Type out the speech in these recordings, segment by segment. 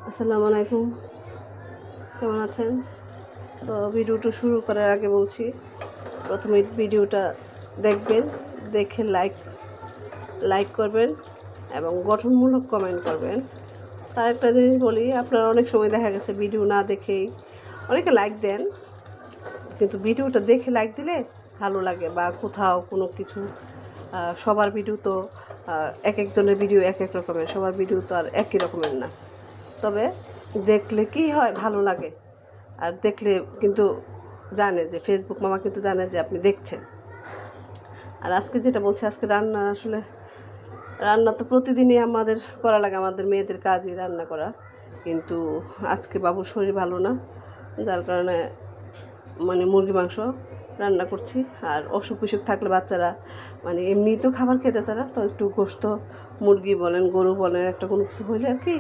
আসসালামু আলাইকুম, কেমন আছেন? তো ভিডিওটা শুরু করার আগে বলছি, প্রথমে ভিডিওটা দেখবেন, দেখে লাইক করবেন এবং গঠনমূলক কমেন্ট করবেন। তার একটা জিনিস বলি, আপনারা অনেক সময় দেখা গেছে ভিডিও না দেখেই অনেকে লাইক দেন, কিন্তু ভিডিওটা দেখে লাইক দিলে ভালো লাগে। বা কোথাও কোনো কিছু, সবার ভিডিও তো এক একজনের ভিডিও এক এক রকমের, সবার ভিডিও তো আর একই রকমের না। তবে দেখলে কি হয়, ভালো লাগে। আর দেখলে কিন্তু জানে যে ফেসবুক মামা কিন্তু জানে যে আপনি দেখছেন। আর আজকে যেটা বলছি, আজকে রান্না তো প্রতিদিনই আমাদের করা লাগে, আমাদের মেয়েদের কাজই রান্না করা। কিন্তু আজকে বাবুর শরীর ভালো না, যার কারণে মুরগি মাংস রান্না করছি। আর অসুখ বিসুখ থাকলে বাচ্চারা এমনিই তো খাবার খেতেছে না, তো একটু গোশত, মুরগি বলেন গরু বলেন, একটা কোনো কিছু হইলে আর কি,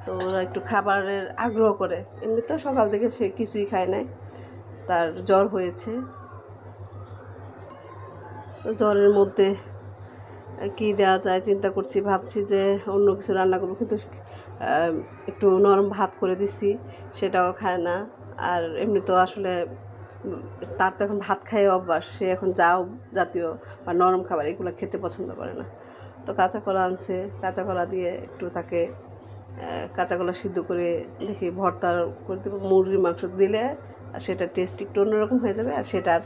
তো ওরা একটু খাবারের আগ্রহ করে। এমনি তো সকাল থেকে সে কিছুই খায় নাই, তার জ্বর হয়েছে। তো জ্বরের মধ্যে কী দেওয়া যায় চিন্তা করছি, ভাবছি যে অন্য কিছু রান্না করবো, কিন্তু একটু নরম ভাত করে দিছি, সেটাও খায় না। আর এমনি তো আসলে তার তো এখন ভাত খায় অভ্যাস, সে এখন যাও জাতীয় বা নরম খাবার এগুলো খেতে পছন্দ করে না। তো কাঁচা কলা আনছে, কাঁচা কলা দিয়ে একটু তাকে কাঁচা কলা সিদ্ধ করে দেখি ভর্তা করে দেবো। মুরগির মাংস দিলে আর সেটা টেস্ট একটু অন্যরকম হয়ে যাবে, আর সেটা আর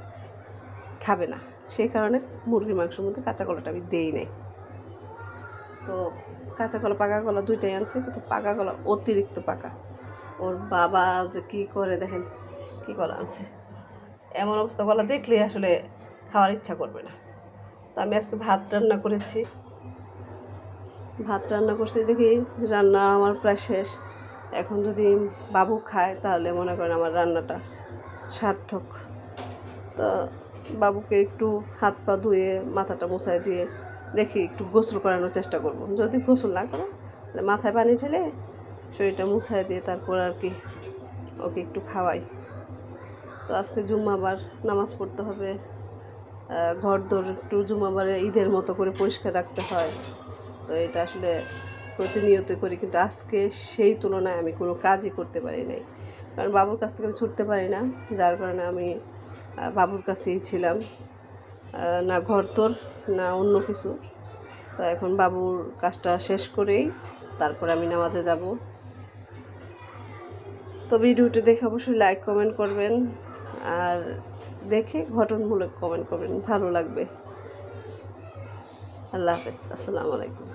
খাবে না। সেই কারণে মুরগির মাংসের মধ্যে কাঁচা কলাটা আমি দেই নাই। তো কাঁচা কলা পাকা কলা দুইটাই আনছে, কিন্তু পাকা কলা অতিরিক্ত পাকা। ওর বাবা যে কী করে দেখেন, কী কলা আনছে, এমন অবস্থা কলা দেখলে আসলে খাওয়ার ইচ্ছা করবে না। তো আমি আজকে ভাত রান্না করছি, দেখি রান্না আমার প্রায় শেষ। এখন যদি বাবু খায় তাহলে মনে করেন আমার রান্নাটা সার্থক। তো বাবুকে একটু হাত পা ধুয়ে মাথাটা মুছাই দিয়ে দেখি একটু গোসল করানোর চেষ্টা করব। যদি গোসল না করে তাহলে মাথায় পানি ঢেলে শরীরটা মুছাই দিয়ে তারপর আর কি ওকে একটু খাওয়াই। তো আজকে জুম্মাবার নামাজ পড়তে হবে, ঘরদোর একটু জুম্মাবারে ঈদের মতো করে পরিষ্কার রাখতে হয়। তো এটা আসলে প্রতিনিয়ত করি, কিন্তু আজকে সেই তুলনায় আমি কোনো কাজই করতে পারি নাই, কারণ বাবুর কাছ থেকে আমি ছুটতে পারি না। যার কারণে আমি বাবুর কাছেই ছিলাম, না ঘরদোর না অন্য কিছু। তো এখন বাবুর কাজটা শেষ করেই তারপর আমি নামাজে যাব। তো ভিডিওটি দেখে অবশ্যই লাইক কমেন্ট করবেন, আর দেখে গঠনমূলক কমেন্ট করবেন, ভালো লাগবে। আল্লাহ হাফেজ, আসসালামু আলাইকুম।